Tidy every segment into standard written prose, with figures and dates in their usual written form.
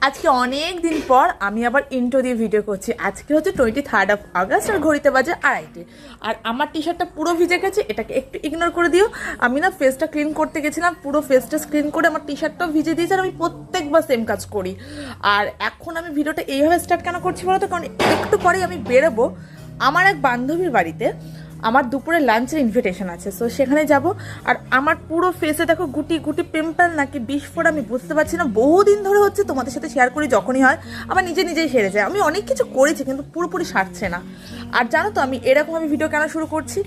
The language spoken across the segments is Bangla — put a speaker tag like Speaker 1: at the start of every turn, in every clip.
Speaker 1: আজকে অনেক দিন পর আমি আবার ইন্ট্রো দিয়ে ভিডিও করছি। আজকে হচ্ছে 23 আগস্ট আর ঘড়িতে বাজে 2:30। আর আমার টি শার্টটা পুরো ভিজে গেছে, এটাকে একটু ইগনোর করে দিও। আমি না ফেসটা ক্লিন করতে গেছিলাম, পুরো ফেসটা ক্লিন করে আমার টি শার্টটাও ভিজে দিয়েছে। আর আমি প্রত্যেকবার সেম কাজ করি। আর এখন আমি ভিডিওটা এইভাবে স্টার্ট কেন করছি বলো তো, কারণ একটু পরেই আমি বেরোবো আমার এক বান্ধবীর বাড়িতে। আমার দুপুরে লাঞ্চের ইনভিটেশন আছে, সো সেখানে যাব। আর আমার পুরো ফেসে দেখো গুটি গুটি পিম্পল নাকি বিস্ফোর আমি বুঝতে পারছি না। বহুদিন ধরে হচ্ছে, তোমাদের সাথে শেয়ার করি যখনই হয় আবার নিজেই সেরে যায়। আমি অনেক কিছু করেছি কিন্তু পুরোপুরি সারছে না। আর জানো তো আমি এরকম ভিডিও কেন শুরু করছি,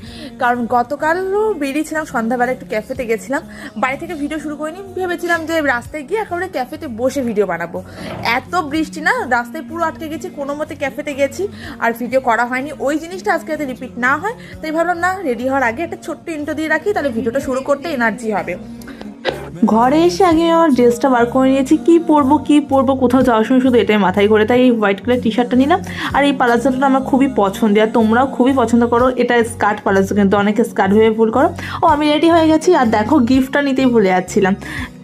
Speaker 1: কারণ গতকালও বেরিয়েছিলাম সন্ধ্যাবেলা, একটু ক্যাফেতে গেছিলাম। বাড়ি থেকে ভিডিও শুরু করিনি, ভেবেছিলাম যে রাস্তায় গিয়ে একেবারে ক্যাফেতে বসে ভিডিও বানাবো। এত বৃষ্টি না, রাস্তায় পুরো আটকে গেছি, কোনো মতে ক্যাফেতে গেছি আর ভিডিও করা হয়নি। ওই জিনিসটা আজকে যাতে রিপিট না হয় তাই ভাবলাম না, রেডি হওয়ার আগে একটা ছোট্ট ইন্ট্রো দিয়ে রাখি, তাহলে ভিডিওটা শুরু করতে এনার্জি হবে। ঘরে এসে আগে আমার ড্রেসটা বার করে নিয়েছি, কি পরবো কোথাও যাওয়ার সময় শুধু এটাই মাথায় ঘোরে। তাই এই হোয়াইট কালার টি শার্টটা নিলাম। আর এই পালাজোটা আমার খুবই পছন্দের, আর তোমরাও খুবই পছন্দ করো। এটা স্কার্ট পালাজো, কিন্তু অনেকে স্কার্ট ভেবে ভুল করো। ও আমি রেডি হয়ে গেছি, আর দেখো গিফটটা নিতেই ভুলে যাচ্ছিলাম।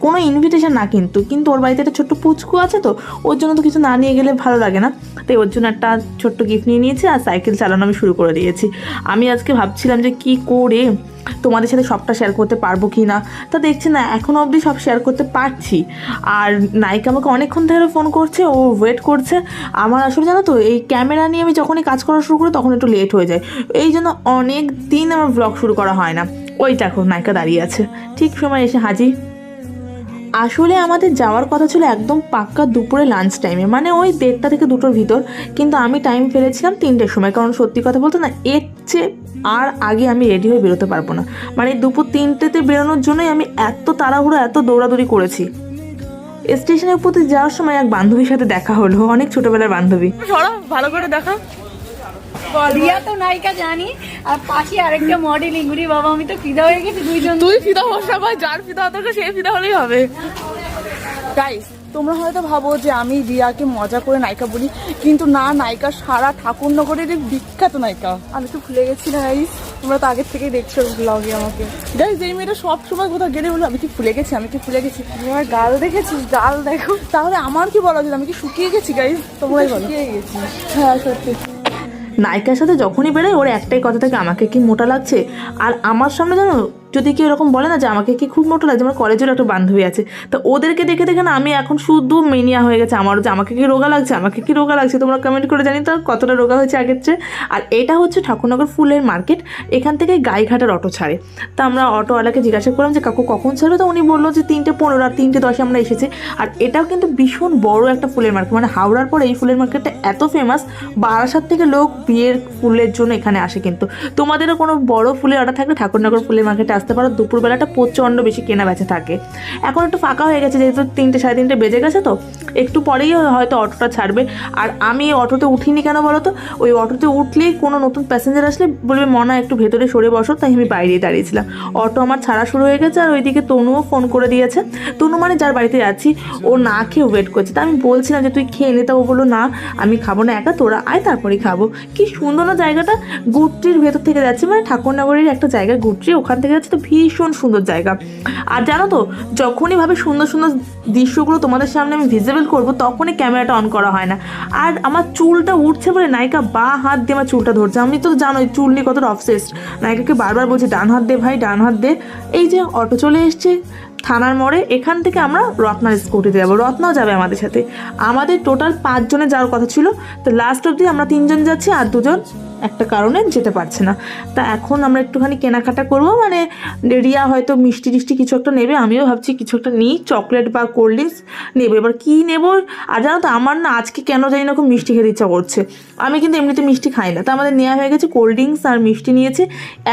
Speaker 1: কোনো ইনভিটেশন না কিন্তু ওর বাড়িতে একটা ছোট্ট পুচকু আছে, তো ওর জন্য তো কিছু না নিয়ে গেলে ভালো লাগে না। তাই ওর জন্য একটা ছোট্ট গিফট নিয়ে নিয়েছি, আর সাইকেল চালানো আমি শুরু করে দিয়েছি। আমি আজকে ভাবছিলাম যে কি করে তোমাদের সাথে সবটা শেয়ার করতে পারবো কি না, তা দেখছি না এখনও অবধি সব শেয়ার করতে পারছি। আর নায়িকা আমাকে অনেকক্ষণ ধরে ফোন করছে, ও ওয়েট করছে। আমার আসলে জানো তো এই ক্যামেরা নিয়ে আমি যখনই কাজ করা শুরু করি তখন একটু লেট হয়ে যায়, এই জন্য অনেক দিন আমার ব্লগ শুরু করা হয় না। ওই দেখো নায়িকা দাঁড়িয়ে আছে, ঠিক সময় এসে হাজির। আসলে আমাদের যাওয়ার কথা ছিল একদম পাক্কা দুপুরে লাঞ্চ টাইমে, মানে ওই 1:30 থেকে 2টোর ভিতর, কিন্তু আমি টাইম ফেলেছিলাম 3টের সময়। কারণ সত্যি কথা বলতে না, এর চেয়ে আর আগে আমি রেডি হয়ে বেরোতে পারবো না। মানে দুপুর 3টেতে বেরোনোর জন্যই আমি এত তাড়াহুড়ো এত দৌড়াদৌড়ি করেছি। স্টেশনের প্রতি যাওয়ার সময় এক বান্ধবীর সাথে দেখা হলো, অনেক ছোটবেলার বান্ধবী। ভালো করে দেখা,
Speaker 2: রিয়া তো নায়িকা জানি, আর পাশে আরেকটা মডেল ইংরি। বাবা আমি তো ফিদা হয়ে গেছি, দুইজন।
Speaker 1: তুই ফিদা হোস না ভাই, যার ফিদা হতো সে ফিদা হলেই হবে। গাইস, তোমরা হয়তো ভাবো যে আমি রিয়াকে মজা করে নায়িকা বলি, কিন্তু না, নায়িকা সারা ঠাকুরনগরের বিখ্যাত নায়িকা। আমি তো ভুলে গেছি না গাইস, তোমরা তো আগের থেকেই দেখছো ব্লগে আমাকে। গাইস এই মেয়েটা সব সময় কোথাও গেলে বলো আমি কি ভুলে গেছি।
Speaker 2: তোমার গাল দেখেছিস? গাল দেখো।
Speaker 1: তাহলে আমার কি বলা যায়, আমি কি শুকিয়ে গেছি গাইস? তোমরাই বলো।
Speaker 2: শুকিয়ে গেছি।
Speaker 1: হ্যাঁ সত্যি। নায়িকার সাথে যখনই বেরোয় ওর একটাই কথা থাকে, আমাকে কি মোটা লাগছে। আর আমার সামনে জানো যদি কেউ এরকম বলে না যে আমাকে কি খুব মোটা লাগছে, আমার কলেজের একটা বান্ধবী আছে, তো ওদেরকে দেখে দেখে না আমি এখন শুধু মেনিয়া হয়ে গেছে আমারও, যে আমাকে কি রোগা লাগছে। তোমরা কমেন্ট করে জানি তো কতটা রোগা হয়েছে আগের চেয়ে। আর এটা হচ্ছে ঠাকুরনগর ফুলের মার্কেট, এখান থেকে গাইঘাটার অটো ছাড়ে। তা আমরা অটোওয়ালাকে জিজ্ঞাসা করলাম যে কাকু কখন ছাড়বে, তো উনি বললো যে 3:15 আর 3:10 আমরা এসেছি। আর এটাও কিন্তু ভীষণ বড় একটা ফুলের মার্কেট, মানে হাওড়ার পর এই ফুলের মার্কেটটা এত ফেমাস, বারাসাত থেকে লোক বিয়ের ফুলের জন্য এখানে আসে। কিন্তু তোমাদেরও কোনো বড় ফুলের অর্ডার থাকলে ঠাকুরনগর ফুলের মার্কেটে আসতে পারো। দুপুরবেলাটা প্রচণ্ড বেশি কেনা বেচা থাকে। এখন একটু ফাঁকা হয়ে গেছে, যেহেতু 3টে 3:30 বেজে গেছে, তো একটু পরেই হয়তো অটোটা ছাড়বে। আর আমি অটোতে উঠিনি কেন বলো তো, ওই অটোতে উঠলেই কোনো নতুন প্যাসেঞ্জার আসলে বলবে মনা একটু ভেতরে সরে বসো, তাই আমি বাইরেই দাঁড়িয়েছিলাম। অটো আমার ছাড়া শুরু হয়ে গেছে, আর ওইদিকে তনুও ফোন করে দিয়েছে। তনু মানে যার বাড়িতে যাচ্ছি, ও না খেয়ে ওয়েট করছে। তা আমি বলছিলাম যে তুই খেয়ে নে, তা ও বললো না আমি খাবো না, একা তোরা আয় তারপরেই খাবো। কি সুন্দর না জায়গাটা, গুট্রির ভেতর থেকে যাচ্ছে, মানে ঠাকুরনগরের একটা জায়গা গুট্রি, ওখান থেকে যাচ্ছে, তো ভীষণ সুন্দর জায়গা। আর জানো তো যখনই ভাবে সুন্দর সুন্দর দৃশ্যগুলো তোমাদের সামনে আমি ভিজিবল করবো, তখনই ক্যামেরাটা অন করা হয় না। আর আমার চুলটা উঠছে বলে নায়িকা হাত দিয়ে আমার চুলটা ধরছে। আমি তো জানোই চুল নিয়ে কতটা অবসেসড, নায়িকাকে বারবার বলছি ডান হাত দে ভাই, ডান হাত দে। এই যে অটো চলে এসছে থানার মোড়ে, এখান থেকে আমরা রত্নার স্কুটিতে যাবো, রত্নাও যাবে আমাদের সাথে। আমাদের টোটাল 5 জনের যাওয়ার কথা ছিল, তো লাস্ট অবধি আমরা 3 জন যাচ্ছি, আর 2 জন একটা কারণে যেতে পারছে না। তা এখন আমরা একটুখানি কেনাকাটা করবো, মানে রিয়া হয়তো মিষ্টি কিছু একটা নেবে, আমিও ভাবছি কিছু একটা নিই, চকলেট বা কোল্ড ড্রিঙ্কস নেবো। এবার কী নেবো, আর জানো তো আমার না আজকে কেন জানি না খুব মিষ্টি খেতে ইচ্ছা করছে। আমি কিন্তু এমনিতে মিষ্টি খাই না, তো আমাদের নেওয়া হয়ে গেছে কোল্ড ড্রিঙ্কস আর মিষ্টি নিয়েছে।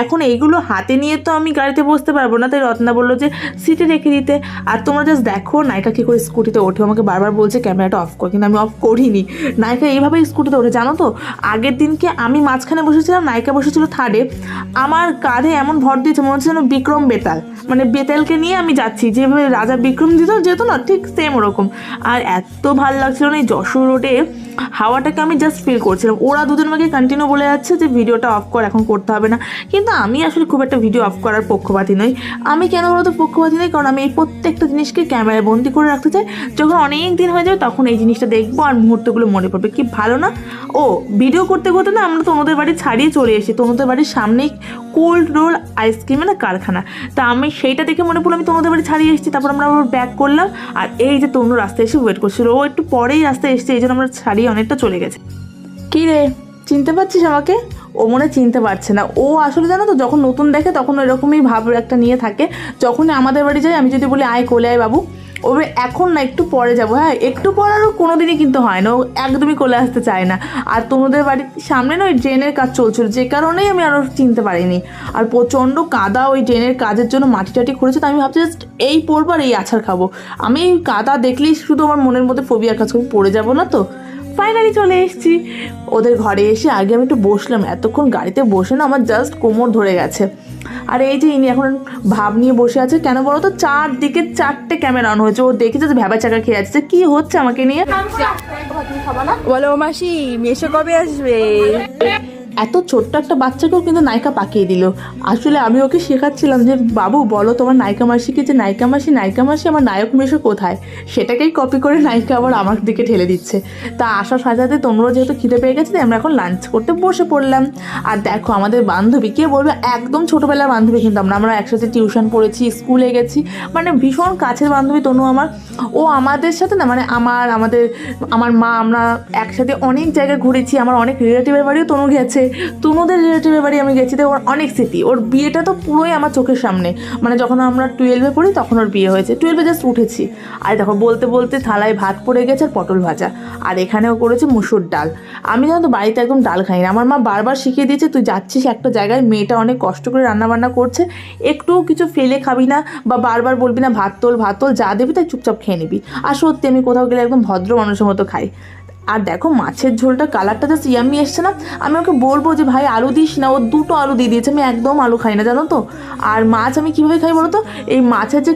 Speaker 1: এখন এইগুলো হাতে নিয়ে তো আমি গাড়িতে বসতে পারবো না, তাই রত্না বললো যে সিটে রেখে দিতে। আর তোমরা জাস্ট দেখো নায়িকা কী করে স্কুটিতে ওঠে, আমাকে বারবার বলছে ক্যামেরাটা অফ কর, কিন্তু আমি অফ করিনি। নায়িকা এইভাবেই স্কুটিতে ওঠে। জানো তো আগের দিনকে আমি মাঝখানে বসেছিলাম, নায়িকা বসেছিল থার্ডে, আমার কাঁধে এমন ভর দিয়েছে মনে হচ্ছে যেন বিক্রম বেতাল, মানে বেতালকে নিয়ে আমি যাচ্ছি, যেভাবে রাজা বিক্রম যেত না ঠিক সেম ওরকম। আর এত ভালো লাগছিল না এই যশোর রোডে হাওয়াটাকে আমি জাস্ট ফিল করছিলাম। ওরা দুজন আমাকে কন্টিনিউ বলে যাচ্ছে যে ভিডিওটা অফ কর, এখন করতে হবে না, কিন্তু আমি আসলে খুব একটা ভিডিও অফ করার পক্ষপাতী নই। আমি কেন বলতো পক্ষপাতী নই, কারণ আমি এই প্রত্যেকটা জিনিসকে ক্যামেরায় বন্দি করে রাখতে চাই। যখন অনেক দিন হয়ে যাবে তখন এই জিনিসটা দেখবো আর মুহূর্তগুলো মনে পড়বে, কি ভালো না। ও ভিডিও করতে করতে না আমরা তনুদের বাড়ি ছাড়িয়ে চলে এসেছি। তনুদের বাড়ির সামনেই কোল্ড রোল আইসক্রিমের না কারখানা, তা আমি সেইটা দেখে মনে পড়লো আমি তনুদের বাড়ি ছাড়িয়ে এসেছি। তারপর আমরা আবার ব্যাক করলাম, আর এই যে তনু রাস্তায় এসে ওয়েট করছিল, ও একটু পরেই রাস্তায় এসেছে, এই জন্য আমরা ছাড়িয়ে অনেকটা চলে গেছে। কী রে, চিনতে পারছিস আমাকে? ও মনে হয় চিনতে পারছে না। ও আসলে জানো তো, যখন নতুন দেখে তখন এরকমই ভাব একটা নিয়ে থাকে। যখনই আমাদের বাড়ি যাই আমি যদি বলি আয় কোলে আয় বাবু, ও এখন না একটু পরে যাবো, হ্যাঁ একটু পর, আরও কোনো দিনই কিন্তু হয় না, ও একদমই কোলে আসতে চায় না। আর তনুদের বাড়ির সামনে না ওই ড্রেনের কাজ চলছিল, যে কারণেই আমি আরও চিনতে পারিনি। আর প্রচণ্ড কাদা, ওই ড্রেনের কাজের জন্য মাটি টাটি খুঁড়েছে, তো আমি ভাবছি জাস্ট এই পড়বো আর এই আছাড় খাবো। আমি এই কাদা দেখলেই শুধু আমার মনের মধ্যে ফোবিয়ার কাজ করে, পড়ে যাবো না তো। ফাইনালি চলে এসেছি ওদের ঘরে। এসে আগে আমি একটু বসলাম, এতক্ষণ গাড়িতে বসে না আমার জাস্ট কোমর ধরে গেছে। আর এই যে ইনি এখন ভাব নিয়ে বসে আছে, কেন বলো তো, চারদিকে 4টে ক্যামেরা অন হয়েছে। ও দেখেছে যে ভ্যাবা চাকা খেয়ে যাচ্ছে, কি হচ্ছে আমাকে নিয়ে।
Speaker 3: বলো মাসি মেশো কবে আসবে?
Speaker 1: এত ছোট্ট একটা বাচ্চাকেও কিন্তু নায়িকা পাকিয়ে দিল। আসলে আমি ওকে শেখাচ্ছিলাম যে বাবু বলো তোমার নায়িকা মাসিকে, যে নায়িকা মাসি আমার নায়ক মেশো কোথায়, সেটাকেই কপি করে নায়িকা আবার আমার দিকে ঠেলে দিচ্ছে। তা আসার সাজাতে তোমরা যেহেতু খিদে পেয়ে গেছে, আমরা এখন লাঞ্চ করতে বসে পড়লাম। আর দেখো আমাদের বান্ধবী, কে বলবে একদম ছোটোবেলার বান্ধবী, কিন্তু আমরা একসাথে টিউশন পড়েছি, স্কুলে গেছি, মানে ভীষণ কাছের বান্ধবী তনু আমার। ও আমাদের সাথে না, মানে আমার মা, আমরা একসাথে অনেক জায়গায় ঘুরেছি। আমার অনেক রিলেটিভের বাড়িও তনু গেছে, তনুদের রিলেটিভের বাড়ি আমি গেছি। তো ওর অনেক স্মৃতি। ওর বিয়েটা তো পুরোই আমার চোখের সামনে, মানে যখন আমরা 12-এ পড়ি তখন ওর বিয়ে হয়েছে, 12-এ জাস্ট উঠেছি। আর দেখো বলতে বলতে থালায় ভাত পড়ে গেছে আর পটল ভাজা, আর এখানেও করেছে মুসুর ডাল। আমি জানো তো বাড়িতে একদম ডাল খাই না। আমার মা বারবার শিখিয়ে দিয়েছে, তুই যাচ্ছিস একটা জায়গায়, মেয়েটা অনেক কষ্ট করে রান্নাবান্না করছে, একটু কিছু ফেলে খাবি না, বা বারবার বলবি না ভাত তোল, যা দেবি তাই চুপচাপ খেয়ে নিবি। আর সত্যি আমি কোথাও গেলে একদম ভদ্র মানুষের মতো খাই। আর দেখো মাছের ঝোলটা কালারটা জাস্ট ইয়াম্মি এসছে না। আমি ওকে বলবো যে ভাই আলু দিস না, ও 2টো আলু দিয়ে দিয়েছে। আমি একদম আলু খাই না জানো তো। আর মাছ আমি কীভাবে খাই বলো তো, এই মাছের যে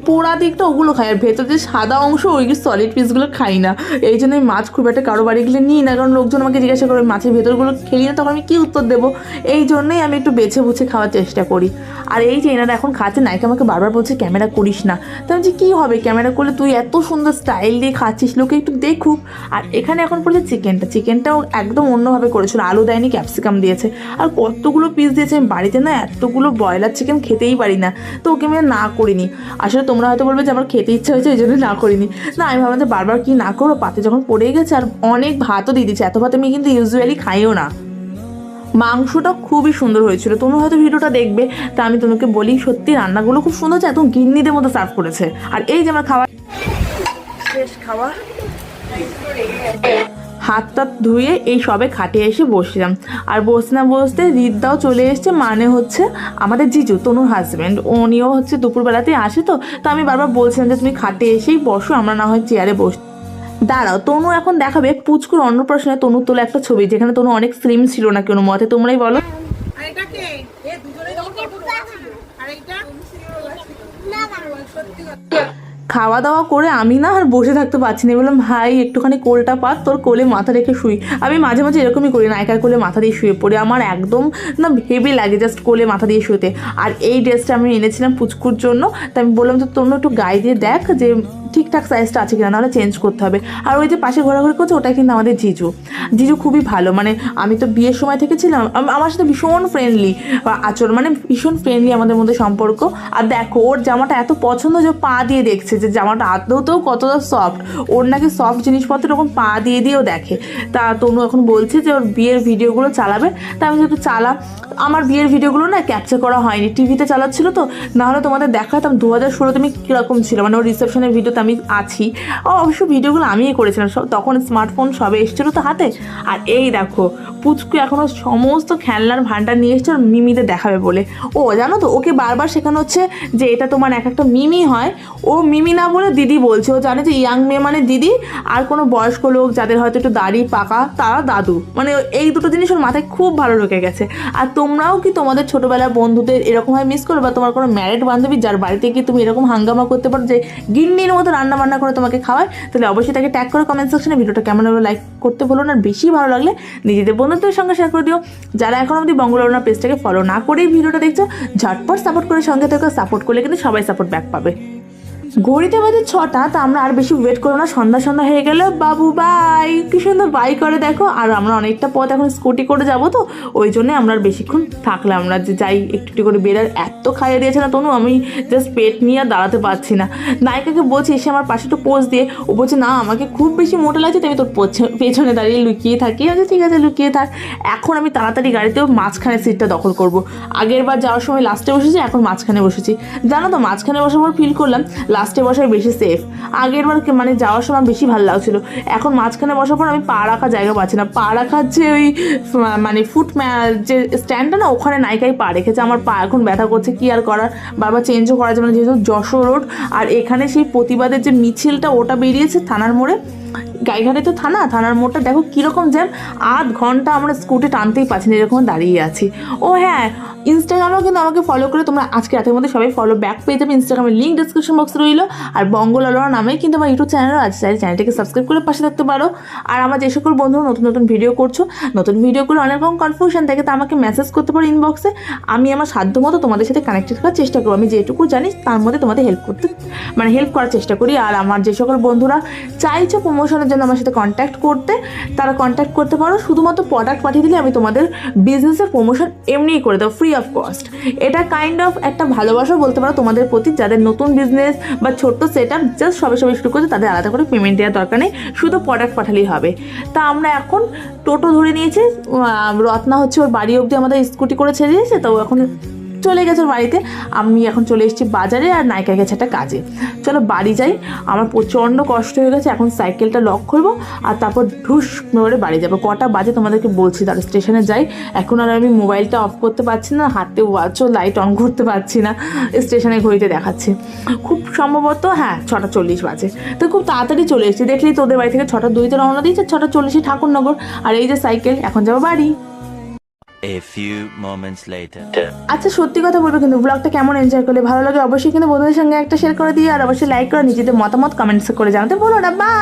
Speaker 1: পোড়া দিকটা ওগুলো খাই, আর ভেতর যে সাদা অংশ ওই সলিড পিসগুলো খাই না। এই জন্য আমি মাছ খুব একটা কারো বাড়ি গেলে নিই না, কারণ লোকজন আমাকে জিজ্ঞাসা করে মাছের ভেতরগুলো খেলি না, তখন আমি কী উত্তর দেবো। এই জন্যই আমি একটু বেছে বুঝে খাওয়ার চেষ্টা করি। আর এই যে এনারা এখন খাচ্ছে, নায়িকা আমাকে বারবার বলছে ক্যামেরা করিস না। তো আমি যে কী হবে ক্যামেরা করলে, তুই এত সুন্দর স্টাইল দিয়ে খাচ্ছিস, লোকে একটু দেখুক। আর এখানে এখন পড়েছে চিকেনটাও একদম অন্যভাবে করেছিল, আলু দেয়নি, ক্যাপসিকাম দিয়েছে। আর কতগুলো পিস দিয়েছে, আমি বাড়িতে না এতগুলো ব্রয়লার চিকেন খেতেই পারি না, তো ওকে আমি না করিনি। আসলে তোমরা হয়তো বলবে যে আমার খেতে ইচ্ছা হয়েছে এই জন্য না করিনি, না আমি ভাবলাম যে বারবার কি না করো, পাতে যখন পড়ে গেছে। আর অনেক ভাতও দিয়ে দিচ্ছে, এত ভাত আমি কিন্তু ইউজুয়ালি খাইও না। মাংসটা খুবই সুন্দর হয়েছিল, তনু হয়তো ভিডিওটা দেখবে, তা আমি তনুকে বলি সত্যি রান্নাগুলো খুব সুন্দর হচ্ছে, একদম গিন্নিদের মতো সার্ভ করেছে। আর এই যে আমার খাওয়া শেষ, খাওয়া হাত টাত ধুয়ে এই সবে খাটে এসে বসলাম। আর বসতে না বসতে রিদ্দাও চলে এসছে, মানে হচ্ছে আমাদের জিজু তনুর হাজব্যান্ড, উনিও হচ্ছে দুপুরবেলাতেই আসে। তো আমি বারবার বলছিলাম যে তুমি খাটে এসেই বসো, আমরা না হয় চেয়ারে বস। দাঁড়াও, তনু এখন দেখাবে পুচকুর অন্নপ্রাশনে তনুর তোলা একটা ছবি, যেখানে তনু অনেক স্লিম ছিল না কোনো মতে, তোমরাই বলো। খাওয়া দাওয়া করে আমি না আর বসে থাকতে পারছি না, বললাম ভাই একটুখানি কোলটা পাত, তোর কোলে মাথা রেখে শুই। আমি মাঝে মাঝে এরকমই করি, নায়িকার কোলে মাথা দিয়ে শুয়ে পড়ি, আমার একদম না হেভি লাগে জাস্ট কোলে মাথা দিয়ে শুতে। আর এই ড্রেসটা আমি এনেছিলাম পুচকুর জন্য, তাই আমি বললাম যে তোমরা একটু গায়ে দিয়ে দেখ যে ঠিকঠাক সাইজটা আছে কিনা, নাহলে চেঞ্জ করতে হবে। আর ওই যে পাশে ঘোরাঘুরি করছে ওটা কিন্তু আমাদের জিজু খুবই ভালো, মানে আমি তো বিয়ের সময় থেকে ছিলাম, আমার সাথে ভীষণ ফ্রেন্ডলি আচরণ, মানে ভীষণ ফ্রেন্ডলি আমাদের মধ্যে সম্পর্ক। আর দেখো ওর জামাটা এত পছন্দ যে পা দিয়ে দেখছে যে জামাটা আদতেও কতটা সফট, ওর নাকি সফট জিনিসপত্র এরকম পা দিয়েও দেখে। তা তনু এখন বলছে যে ওর বিয়ের ভিডিওগুলো চালাবে, তা আমি যেহেতু আমার বিয়ের ভিডিওগুলো না ক্যাপচার করা হয়নি, টিভিতে চালাচ্ছিল, তো নাহলে তোমাদের দেখাতাম 2016 তুমি কীরকম ছিল, মানে ওর রিসেপশনের ভিডিওতে আমি আছি। অবশ্য ভিডিওগুলো আমিই করেছিলাম, তখন স্মার্টফোন সবে এসেছিলো তো হাতে। আর এই দেখো পুচকু এখনও সমস্ত খেলনার ভান্ডার নিয়ে এসছে ওর মিমিদের দেখাবে বলে। ও জানো তো ওকে বারবার শেখানো হচ্ছে যে এটা তোমার একটা মিমি হয়, ও মিমি না বলে দিদি বলছে। ও জানে যে ইয়াং মেয়ে মানে দিদি, আর কোনো বয়স্ক লোক যাদের হয়তো একটু দাড়ি পাকা তারা দাদু, মানে এই দুটো জিনিস ওর মাথায় খুব ভালো ঢুকে গেছে। আর তোমরাও কি তোমাদের ছোটোবেলার বন্ধুদের এরকমভাবে মিস করো, বা তোমার কোনো ম্যারিড বান্ধবী যার বাড়িতে কি তুমি এরকম হাঙ্গামা করতে পারো যে গিন্নির মতো রান্না বান্না করে তোমাকে খাওয়ায়, তাহলে অবশ্যই তাকে ট্যাগ করে কমেন্ট সেকশনে ভিডিওটা কেমন হলো লাইক করতে বলো না। আর বেশি ভালো লাগলে নিজেদের বন্ধুদের সঙ্গে শেয়ার করে দিও। যারা এখন অবধি বঙ্গলরনা পেজটাকে ফলো না করেই ভিডিওটা দেখছো, ঝটপট সাপোর্ট করে সঙ্গে থেকে সাপোর্ট করলে কিন্তু সবাই সাপোর্ট ব্যাক পাবে। ঘড়িতে বাজে 6টা, তা আমরা আর বেশি ওয়েট করবো না, সন্ধ্যা হয়ে গেল। বাবু বাই, কি সুন্দর বাই করে দেখো। আর আমরা অনেকটা পথ এখন স্কুটি করে যাবো, তো ওই জন্যে আমরা আর বেশিক্ষণ থাকলাম না, যে যাই একটু একটু করে বেরার। এত খাইয়ে দিয়েছে না তনু, আমি জাস্ট পেট নিয়ে আর দাঁড়াতে পারছি না। নায়িকাকে বলছি এসে আমার পাশে একটু পোজ দিয়ে, ও বলছে না আমাকে খুব বেশি মোটা লাগছে, তো আমি তোর পেছনে দাঁড়িয়ে লুকিয়ে থাকি। আমি ঠিক আছে লুকিয়ে থাক। এখন আমি তাড়াতাড়ি গাড়িতেও মাঝখানে সিটটা দখল করব। আগের বার যাওয়ার সময় লাস্টে বসেছি, এখন মাঝখানে বসেছি। জানো তো মাঝখানে বসার পর ফিল করলাম লাস্টে বসাই বেশি সেফ। আগের বার মানে যাওয়ার সময় বেশি ভালো লাগছিল, এখন মাঝখানে বসার পর আমি পা রাখার জায়গা পাচ্ছি না। পা রাখার যে ওই মানে যে স্ট্যান্ডটা না, ওখানে নায়িকাই পা রেখেছে। আমার পা এখন ব্যথা করছে, কি আর করার, বারবার চেঞ্জও করা যাবে না, যেহেতু যশোর রোড। আর এখানে সেই প্রতিবাদের যে মিছিলটা ওটা বেরিয়েছে থানার মোড়ে, গাইঘাটে তো থানার মোড়টা দেখো কীরকম জ্যাম। 8 ঘন্টা আমরা স্কুটি টানতেই পারছি না, এরকম দাঁড়িয়ে আছি। ও হ্যাঁ, ইনস্টাগ্রামেও কিন্তু আমাকে ফলো করে তোমরা আজকে রাতের মধ্যে সবাই ফলো ব্যাক পেয়ে যাবে। ইনস্টাগ্রামের লিঙ্ক ডিসক্রিপশন বক্সে রইলো। আর বঙ্গলরনা নামেই কিন্তু আমার ইউটিউব চ্যানেলও আছে, চাইলে চ্যানেলটিকে সাবস্ক্রাইব করে পাশে থাকতে পারো। আর আমার যে সকল বন্ধুরা নতুন ভিডিও করছো, নতুন ভিডিওগুলো অনেক রকম কনফিউশন থাকে, তো আমাকে মেসেজ করতে পারো ইনবক্সে। আমি আমার সাধ্য মতো তোমাদের সাথে কানেক্টেড করার চেষ্টা করবো। আমি যেটুকু জানি তার মধ্যে তোমাদের হেল্প করার চেষ্টা করি। আর আমার যে সকল বন্ধুরা চাইছো প্রমোশনের জন্য আমার সাথে কন্ট্যাক্ট করতে, তারা কন্ট্যাক্ট করতে পারো। শুধুমাত্র প্রোডাক্ট পাঠিয়ে দিলে আমি তোমাদের বিজনেসের প্রমোশন এমনিই করে দেবো, ফ্রি অফ কস্ট। এটা কাইন্ড অফ একটা ভালোবাসা বলতে পারো তোমাদের প্রতি, যাদের নতুন বিজনেস বা ছোট্ট সেট আপ জাস্ট সবে শুরু করছে, তাদের আলাদা করে পেমেন্ট দেওয়ার দরকার নেই, শুধু প্রোডাক্ট পাঠালেই হবে। তা আমরা এখন টোটো ধরে নিয়েছি, রত্না হচ্ছে ওর বাড়ি অবধি আমাদের স্কুটি করে ছেড়ে দিয়েছে, তো এখন চলে গেছে ওর বাড়িতে। আমি এখন চলে এসেছি বাজারে, আর নায়িকা গেছে একটা কাজে। চলো বাড়ি যাই, আমার প্রচণ্ড কষ্ট হয়ে গেছে। এখন সাইকেলটা লক করবো আর তারপর ঢুস করে বাড়ি যাবো। কটা বাজে তোমাদেরকে বলছি, তার স্টেশনে যাই। এখন আর আমি মোবাইলটা অফ করতে পারছি না, হাতে ওয়াচও লাইট অন করতে পারছি না, স্টেশনে ঘড়িতে দেখাচ্ছে খুব সম্ভবত 6:40 বাজে। তো খুব তাড়াতাড়ি চলে এসেছি। দেখলি তোদের বাড়ি থেকে 6:02 রওনা দিয়েছে, 6:40 ঠাকুরনগর। আর এই যে সাইকেল, এখন যাবো বাড়ি।
Speaker 4: A few moments later.
Speaker 1: আচ্ছা সত্যি কথা বলবো, কিন্তু ব্লগটা কেমন এনজয় করলে, ভালো লাগে অবশ্যই কিন্তু বন্ধুদের সঙ্গে একটা শেয়ার করে দিয়ে, আর অবশ্যই লাইক করে নিজেদের মতামত কমেন্টস করে জানাতে ভুলো না। বা